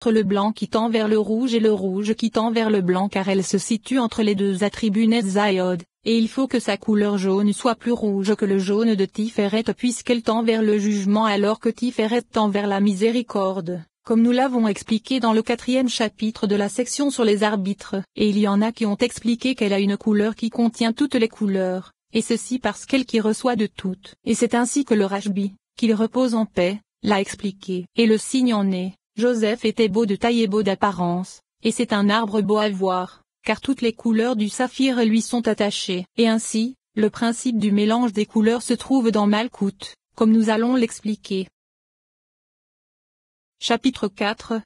le blanc qui tend vers le rouge et le rouge qui tend vers le blanc car elle se situe entre les deux attributs Netzayod, et il faut que sa couleur jaune soit plus rouge que le jaune de Tiferet puisqu'elle tend vers le jugement alors que Tiferet tend vers la miséricorde, comme nous l'avons expliqué dans le 4e chapitre de la section sur les arbitres, et il y en a qui ont expliqué qu'elle a une couleur qui contient toutes les couleurs, et ceci parce qu'elle qui reçoit de toutes, et c'est ainsi que le Rashbi, qu'il repose en paix, l'a expliqué. Et le signe en est, Joseph était beau de taille et beau d'apparence, et c'est un arbre beau à voir, car toutes les couleurs du saphir lui sont attachées. Et ainsi, le principe du mélange des couleurs se trouve dans Malkout, comme nous allons l'expliquer. Chapitre 4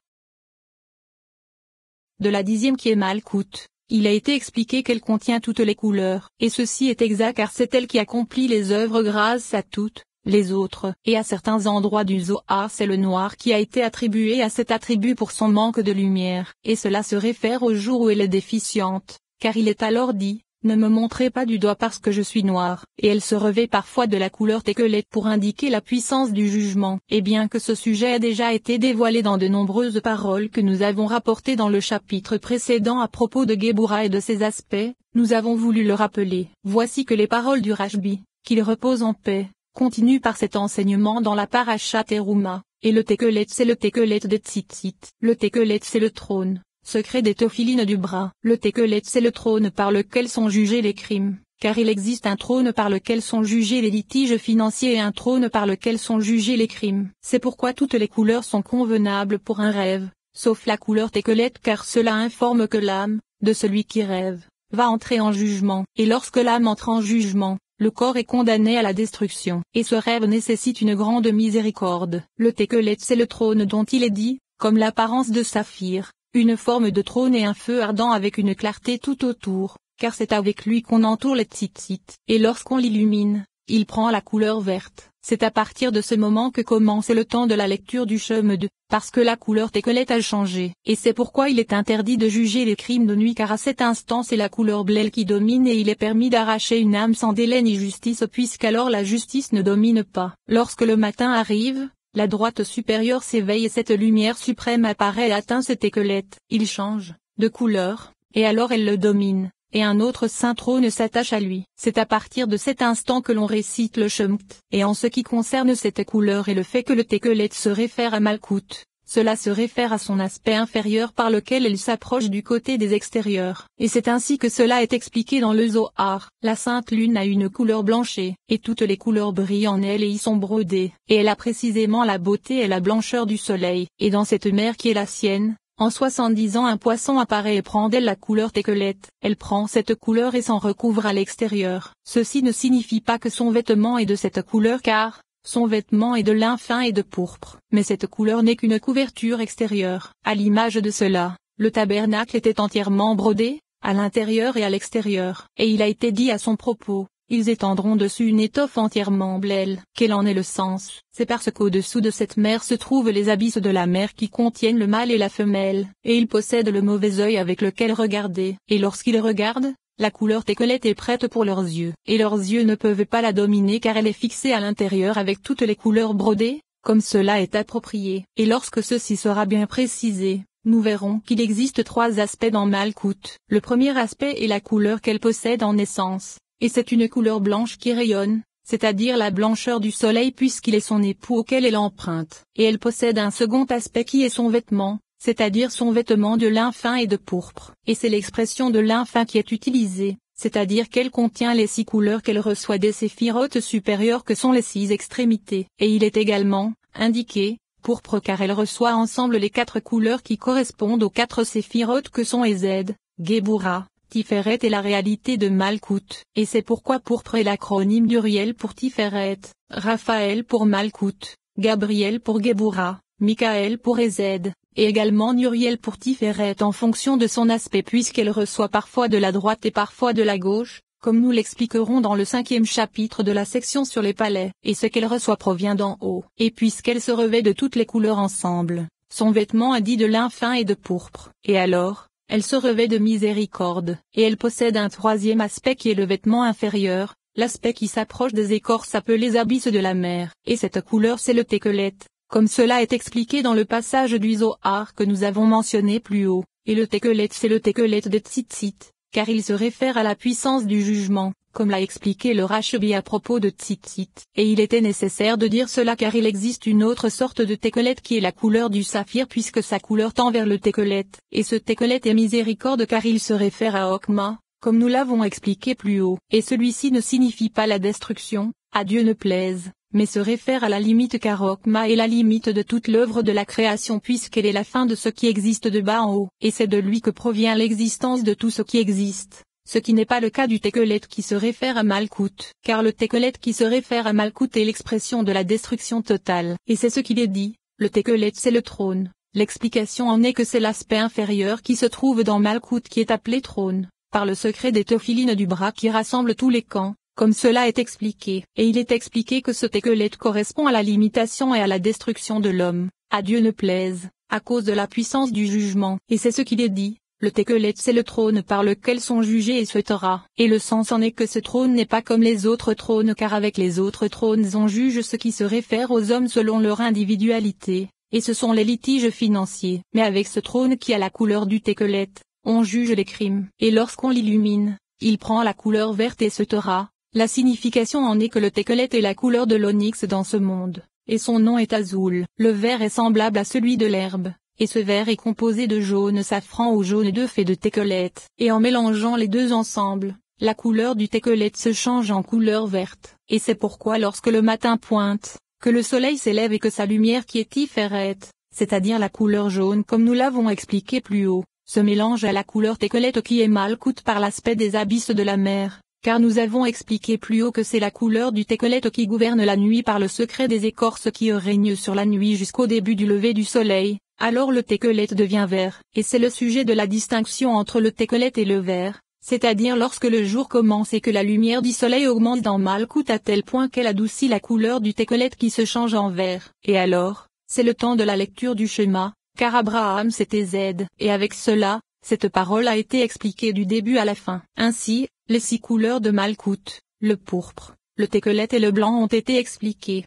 de la 10e qui est Malkout, il a été expliqué qu'elle contient toutes les couleurs, et ceci est exact car c'est elle qui accomplit les œuvres grâce à toutes les autres, et à certains endroits du Zohar c'est le noir qui a été attribué à cet attribut pour son manque de lumière, et cela se réfère au jour où elle est déficiente, car il est alors dit, ne me montrez pas du doigt parce que je suis noire, et elle se revêt parfois de la couleur Tekelet pour indiquer la puissance du jugement, et bien que ce sujet a déjà été dévoilé dans de nombreuses paroles que nous avons rapportées dans le chapitre précédent à propos de Géboura et de ses aspects, nous avons voulu le rappeler. Voici que les paroles du Rashbi, qu'il repose en paix, continue par cet enseignement dans la Parashat Teruma, et le Tekelet c'est le Tekelet des Tzitzit. Le Tekelet c'est le trône, secret des Tophilines du bras. Le Tekelet c'est le trône par lequel sont jugés les crimes, car il existe un trône par lequel sont jugés les litiges financiers et un trône par lequel sont jugés les crimes. C'est pourquoi toutes les couleurs sont convenables pour un rêve, sauf la couleur Tekelet car cela informe que l'âme, de celui qui rêve, va entrer en jugement, et lorsque l'âme entre en jugement, le corps est condamné à la destruction, et ce rêve nécessite une grande miséricorde. Le Tekelet c'est le trône dont il est dit, comme l'apparence de saphir, une forme de trône et un feu ardent avec une clarté tout autour, car c'est avec lui qu'on entoure les tzitzit, et lorsqu'on l'illumine, il prend la couleur verte. C'est à partir de ce moment que commence le temps de la lecture du Shemed, parce que la couleur Tekelet a changé, et c'est pourquoi il est interdit de juger les crimes de nuit car à cet instant c'est la couleur blêle qui domine et il est permis d'arracher une âme sans délai ni justice puisqu'alors la justice ne domine pas. Lorsque le matin arrive, la droite supérieure s'éveille et cette lumière suprême apparaît et atteint ce Tekelet. Il change de couleur, et alors elle le domine, et un autre saint trône s'attache à lui. C'est à partir de cet instant que l'on récite le Shemt. Et en ce qui concerne cette couleur et le fait que le Tekelet se réfère à Malkout, cela se réfère à son aspect inférieur par lequel elle s'approche du côté des extérieurs. Et c'est ainsi que cela est expliqué dans le Zohar. La sainte lune a une couleur blanchée, et toutes les couleurs brillent en elle et y sont brodées. Et elle a précisément la beauté et la blancheur du soleil. Et dans cette mer qui est la sienne, en 70 ans un poisson apparaît et prend d'elle la couleur Tekelet. Elle prend cette couleur et s'en recouvre à l'extérieur. Ceci ne signifie pas que son vêtement est de cette couleur car son vêtement est de lin fin et de pourpre. Mais cette couleur n'est qu'une couverture extérieure. À l'image de cela, le tabernacle était entièrement brodé, à l'intérieur et à l'extérieur. Et il a été dit à son propos, ils étendront dessus une étoffe entièrement blêle. Quel en est le sens? C'est parce qu'au-dessous de cette mer se trouvent les abysses de la mer qui contiennent le mâle et la femelle, et ils possèdent le mauvais œil avec lequel regarder. Et lorsqu'ils regardent, la couleur Tekelet est prête pour leurs yeux, et leurs yeux ne peuvent pas la dominer car elle est fixée à l'intérieur avec toutes les couleurs brodées, comme cela est approprié. Et lorsque ceci sera bien précisé, nous verrons qu'il existe 3 aspects dans Malkout. Le premier aspect est la couleur qu'elle possède en essence, et c'est une couleur blanche qui rayonne, c'est-à-dire la blancheur du soleil puisqu'il est son époux auquel elle emprunte. Et elle possède un second aspect qui est son vêtement, c'est-à-dire son vêtement de lin fin et de pourpre. Et c'est l'expression de lin fin qui est utilisée, c'est-à-dire qu'elle contient les 6 couleurs qu'elle reçoit des séphirotes supérieures que sont les 6 extrémités. Et il est également indiqué, pourpre car elle reçoit ensemble les 4 couleurs qui correspondent aux 4 séphirotes que sont Ezed, Géboura, Tiferet et la réalité de Malkout. Et c'est pourquoi pourpre est l'acronyme d'Uriel pour Tiferet, Raphaël pour Malkout, Gabriel pour Géboura, Michaël pour Ezed, et également Nuriel pour Tiferet en fonction de son aspect puisqu'elle reçoit parfois de la droite et parfois de la gauche, comme nous l'expliquerons dans le 5e chapitre de la section sur les palais. Et ce qu'elle reçoit provient d'en haut. Et puisqu'elle se revêt de toutes les couleurs ensemble, son vêtement est dit de lin fin et de pourpre. Et alors, elle se revêt de miséricorde, et elle possède un 3e aspect qui est le vêtement inférieur, l'aspect qui s'approche des écorces appelées abysses de la mer. Et cette couleur c'est le Tekelet, comme cela est expliqué dans le passage du Zohar que nous avons mentionné plus haut, et le Tekelet c'est le Tekelet des Tzitzit, car il se réfère à la puissance du jugement, comme l'a expliqué le Rashbi à propos de Tzitzit. Et il était nécessaire de dire cela car il existe une autre sorte de Tekelet qui est la couleur du saphir puisque sa couleur tend vers le Tekelet, et ce Tekelet est miséricorde car il se réfère à Okma, comme nous l'avons expliqué plus haut. Et celui-ci ne signifie pas la destruction, à Dieu ne plaise, mais se réfère à la limite car Okma est la limite de toute l'œuvre de la création puisqu'elle est la fin de ce qui existe de bas en haut, et c'est de lui que provient l'existence de tout ce qui existe. Ce qui n'est pas le cas du Tekelet qui se réfère à Malkout, car le Tekelet qui se réfère à Malkout est l'expression de la destruction totale. Et c'est ce qu'il est dit, le Tekelet c'est le trône. L'explication en est que c'est l'aspect inférieur qui se trouve dans Malkout qui est appelé trône, par le secret des tephilines du bras qui rassemble tous les camps, comme cela est expliqué. Et il est expliqué que ce Tekelet correspond à la limitation et à la destruction de l'homme, à Dieu ne plaise, à cause de la puissance du jugement. Et c'est ce qu'il est dit. Le Tekelet c'est le trône par lequel sont jugés et ce Torah. Et le sens en est que ce trône n'est pas comme les autres trônes car avec les autres trônes on juge ce qui se réfère aux hommes selon leur individualité, et ce sont les litiges financiers. Mais avec ce trône qui a la couleur du Tekelet, on juge les crimes. Et lorsqu'on l'illumine, il prend la couleur verte et ce Torah. La signification en est que le Tekelet est la couleur de l'onyx dans ce monde, et son nom est Azul. Le vert est semblable à celui de l'herbe. Et ce vert est composé de jaune safran ou jaune d'œuf et de Tekelet. Et en mélangeant les deux ensemble, la couleur du Tekelet se change en couleur verte. Et c'est pourquoi lorsque le matin pointe, que le soleil s'élève et que sa lumière qui est Tiferet, c'est-à-dire la couleur jaune comme nous l'avons expliqué plus haut, se mélange à la couleur Tekelet qui est Malkout par l'aspect des abysses de la mer. Car nous avons expliqué plus haut que c'est la couleur du Tekelet qui gouverne la nuit par le secret des écorces qui règnent sur la nuit jusqu'au début du lever du soleil. Alors le Tekelet devient vert, et c'est le sujet de la distinction entre le Tekelet et le vert, c'est-à-dire lorsque le jour commence et que la lumière du soleil augmente dans Malkout à tel point qu'elle adoucit la couleur du Tekelet qui se change en vert. Et alors, c'est le temps de la lecture du Shema, car Abraham c'était Z, et avec cela, cette parole a été expliquée du début à la fin. Ainsi, les 6 couleurs de Malkout, le pourpre, le Tekelet et le blanc ont été expliquées.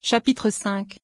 Chapitre 5.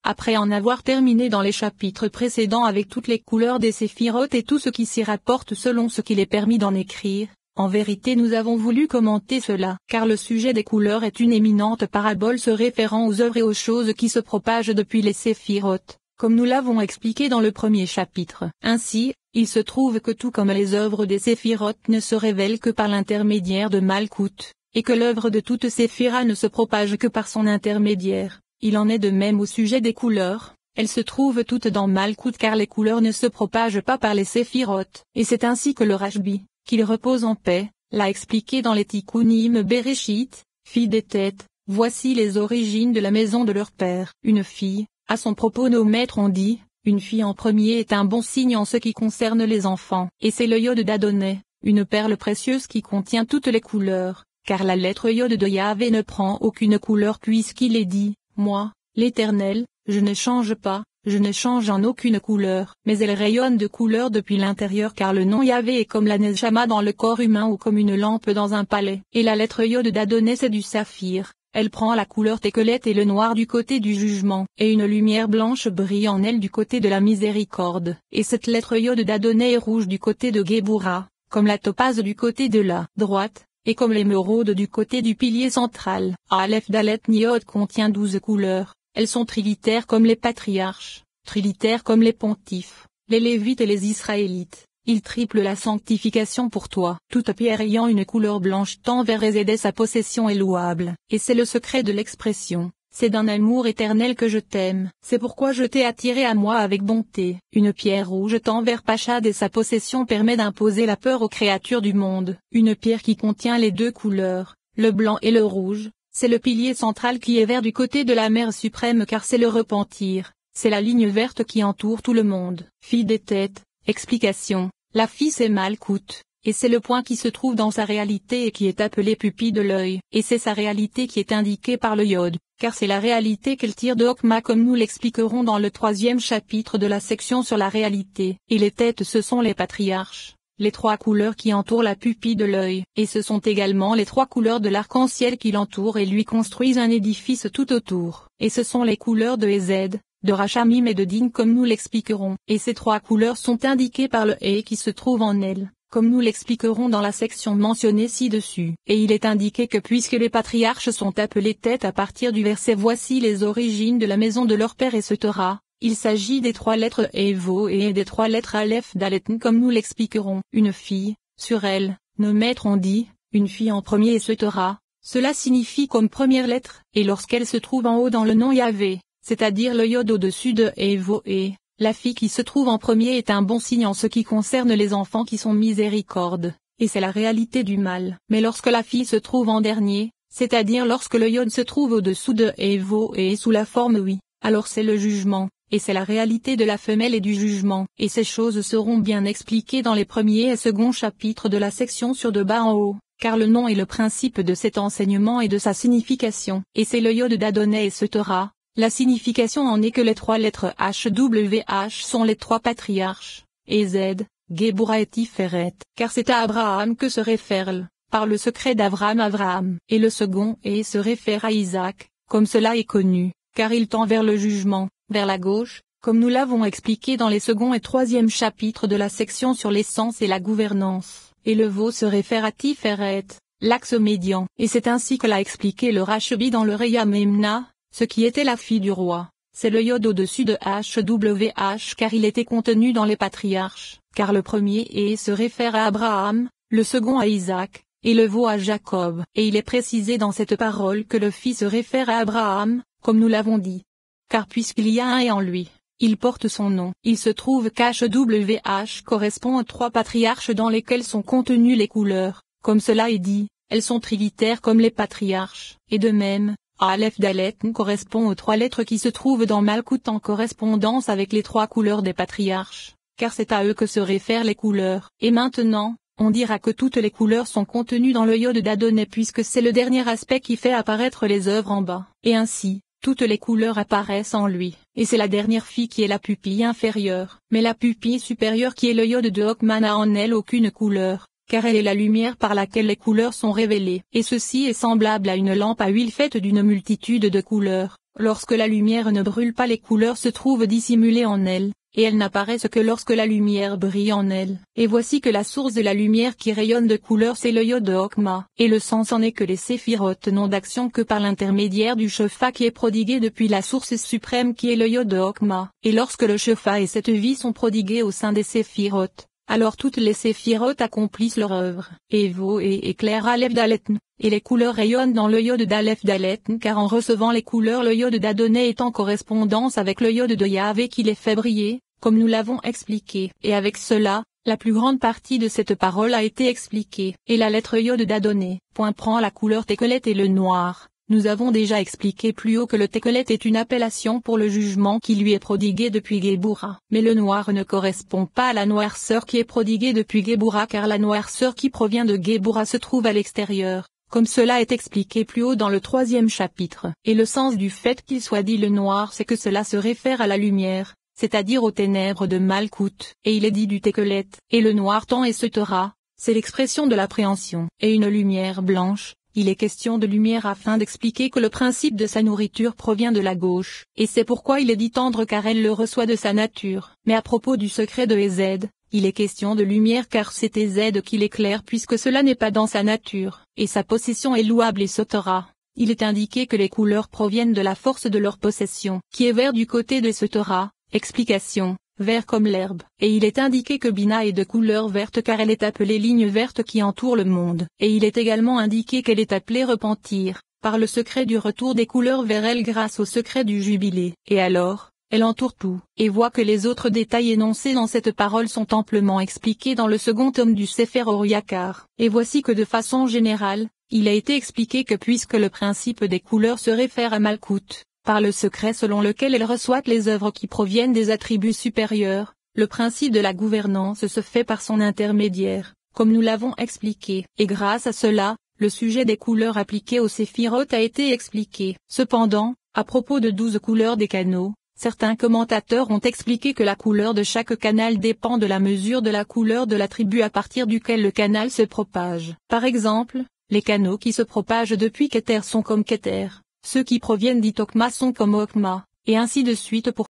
Après en avoir terminé dans les chapitres précédents avec toutes les couleurs des séphirotes et tout ce qui s'y rapporte selon ce qu'il est permis d'en écrire, en vérité nous avons voulu commenter cela, car le sujet des couleurs est une éminente parabole se référant aux œuvres et aux choses qui se propagent depuis les séphirotes, comme nous l'avons expliqué dans le premier chapitre. Ainsi, il se trouve que tout comme les œuvres des séphirotes ne se révèlent que par l'intermédiaire de Malkout, et que l'œuvre de toute séphira ne se propage que par son intermédiaire. Il en est de même au sujet des couleurs, elles se trouvent toutes dans Malkout car les couleurs ne se propagent pas par les séphirotes. Et c'est ainsi que le Rashbi, qu'il repose en paix, l'a expliqué dans les Tikkunim Bereshit, fille des têtes, voici les origines de la maison de leur père. Une fille, à son propos nos maîtres ont dit, une fille en premier est un bon signe en ce qui concerne les enfants. Et c'est le Yod d'Adonai, une perle précieuse qui contient toutes les couleurs, car la lettre Yod de Yahvé ne prend aucune couleur puisqu'il est dit. Moi, l'Éternel, je ne change pas, je ne change en aucune couleur, mais elle rayonne de couleur depuis l'intérieur car le nom Yahvé est comme la Neshama dans le corps humain ou comme une lampe dans un palais. Et la lettre Yod d'Adonai c'est du saphir, elle prend la couleur Tekelet et le noir du côté du jugement, et une lumière blanche brille en elle du côté de la miséricorde. Et cette lettre Yod d'Adonai est rouge du côté de Géboura, comme la topaze du côté de la droite. Et comme l'émeraude du côté du pilier central. Aleph Dalet Niod contient 12 couleurs, elles sont trilitaires comme les patriarches, trilitaires comme les pontifes, les Lévites et les Israélites. Ils triplent la sanctification pour toi. Toute pierre ayant une couleur blanche tend vers Ezédé sa possession est louable. Et c'est le secret de l'expression. C'est d'un amour éternel que je t'aime. C'est pourquoi je t'ai attiré à moi avec bonté. Une pierre rouge tend vers Pachad et sa possession permet d'imposer la peur aux créatures du monde. Une pierre qui contient les 2 couleurs, le blanc et le rouge, c'est le pilier central qui est vert du côté de la mer suprême car c'est le repentir. C'est la ligne verte qui entoure tout le monde. Fille des têtes, explication. La fille c'est Malkout. Et c'est le point qui se trouve dans sa réalité et qui est appelé pupille de l'œil. Et c'est sa réalité qui est indiquée par le Yod, car c'est la réalité qu'elle tire de Okma comme nous l'expliquerons dans le 3e chapitre de la section sur la réalité. Et les têtes ce sont les patriarches. les 3 couleurs qui entourent la pupille de l'œil, et ce sont également les 3 couleurs de l'arc-en-ciel qui l'entourent et lui construisent un édifice tout autour, et ce sont les couleurs de Ezed, de Rachamim et de Din comme nous l'expliquerons, et ces 3 couleurs sont indiquées par le et qui se trouve en elle, comme nous l'expliquerons dans la section mentionnée ci-dessus. Et il est indiqué que puisque les patriarches sont appelés têtes à partir du verset voici les origines de la maison de leur père etc., il s'agit des 3 lettres Evo et des 3 lettres Aleph Dalet comme nous l'expliquerons. Une fille, sur elle, nos maîtres ont dit, une fille en premier etc. Cela signifie comme première lettre, et lorsqu'elle se trouve en haut dans le nom Yahvé, c'est-à-dire le yod au-dessus de Evo et, la fille qui se trouve en premier est un bon signe en ce qui concerne les enfants qui sont miséricorde, et c'est la réalité du mal. Mais lorsque la fille se trouve en dernier, c'est-à-dire lorsque le yod se trouve au-dessous de Evo et sous la forme oui, alors c'est le jugement, et c'est la réalité de la femelle et du jugement, et ces choses seront bien expliquées dans les premiers et seconds chapitres de la section sur de bas en haut. Car le nom est le principe de cet enseignement et de sa signification, et c'est le yod d'Adonai et Setera. La signification en est que les 3 lettres HWH sont les 3 patriarches, Ezed, Gebura et Tiferet, car c'est à Abraham que se réfère l, par le secret d'Abraham, et le second et se réfère à Isaac, comme cela est connu, car il tend vers le jugement, vers la gauche, comme nous l'avons expliqué dans les second et troisième chapitres de la section sur l'essence et la gouvernance. Et le veau se réfère à Tiferet, l'axe médian, et c'est ainsi que l'a expliqué le Rachebi dans le Reya Memna, ce qui était la fille du roi. C'est le yod au-dessus de HWH car il était contenu dans les patriarches, car le premier et se réfère à Abraham, le second à Isaac, et le veau à Jacob. Et il est précisé dans cette parole que le fils se réfère à Abraham, comme nous l'avons dit. Car puisqu'il y a un et en lui, il porte son nom. Il se trouve qu'HWH correspond aux 3 patriarches dans lesquels sont contenues les couleurs, comme cela est dit, elles sont trinitaires comme les patriarches. Et de même, Aleph Dalet correspond aux 3 lettres qui se trouvent dans Malkout en correspondance avec les 3 couleurs des patriarches, car c'est à eux que se réfèrent les couleurs. Et maintenant, on dira que toutes les couleurs sont contenues dans le yod d'Adonai puisque c'est le dernier aspect qui fait apparaître les œuvres en bas. Et ainsi, toutes les couleurs apparaissent en lui, et c'est la dernière fille qui est la pupille inférieure. Mais la pupille supérieure qui est le yod de Hokman n'a en elle aucune couleur, car elle est la lumière par laquelle les couleurs sont révélées. Et ceci est semblable à une lampe à huile faite d'une multitude de couleurs. Lorsque la lumière ne brûle pas les couleurs se trouvent dissimulées en elle, et elles n'apparaissent que lorsque la lumière brille en elle. Et voici que la source de la lumière qui rayonne de couleurs c'est le yod de Hokma, et le sens en est que les séphirotes n'ont d'action que par l'intermédiaire du Shefa qui est prodigué depuis la source suprême qui est le yod de Hokma. Et lorsque le Shefa et cette vie sont prodigués au sein des séphirotes, alors toutes les séphirotes accomplissent leur œuvre. Evo et éclaire Aleph Daletn, et les couleurs rayonnent dans le yod d'Aleph Daletn car en recevant les couleurs le yod d'Adonai est en correspondance avec le yod de Yahvé qui les fait briller, comme nous l'avons expliqué. Et avec cela, la plus grande partie de cette parole a été expliquée. Et la lettre yod d'Adonai, prend la couleur Tekelet et le noir. Nous avons déjà expliqué plus haut que le Tekelet est une appellation pour le jugement qui lui est prodigué depuis Gebura. Mais le noir ne correspond pas à la noirceur qui est prodiguée depuis Gebura car la noirceur qui provient de Gebura se trouve à l'extérieur, comme cela est expliqué plus haut dans le 3e chapitre. Et le sens du fait qu'il soit dit le noir c'est que cela se réfère à la lumière, c'est-à-dire aux ténèbres de Malkout. Et il est dit du Tekelet, et le noir temps et setera, c'est l'expression de l'appréhension. Et une lumière blanche. Il est question de lumière afin d'expliquer que le principe de sa nourriture provient de la gauche, et c'est pourquoi il est dit tendre car elle le reçoit de sa nature. Mais à propos du secret de Ezed, il est question de lumière car c'est Ezed qui l'éclaire puisque cela n'est pas dans sa nature, et sa possession est louable et Setera. Il est indiqué que les couleurs proviennent de la force de leur possession, qui est vert du côté de Setera. Explication. Vert comme l'herbe, et il est indiqué que Bina est de couleur verte car elle est appelée ligne verte qui entoure le monde, et il est également indiqué qu'elle est appelée repentir, par le secret du retour des couleurs vers elle grâce au secret du jubilé. Et alors, elle entoure tout, et voit que les autres détails énoncés dans cette parole sont amplement expliqués dans le second tome du Sefer Oriakar. Et voici que de façon générale, il a été expliqué que puisque le principe des couleurs se réfère à Malkout, par le secret selon lequel elle reçoit les œuvres qui proviennent des attributs supérieurs, le principe de la gouvernance se fait par son intermédiaire, comme nous l'avons expliqué. Et grâce à cela, le sujet des couleurs appliquées aux séphirotes a été expliqué. Cependant, à propos de 12 couleurs des canaux, Certains commentateurs ont expliqué que la couleur de chaque canal dépend de la mesure de la couleur de la tribu à partir duquel le canal se propage. Par exemple, les canaux qui se propagent depuis Keter sont comme Keter, ceux qui proviennent d'Itokma sont comme Okma, et ainsi de suite pour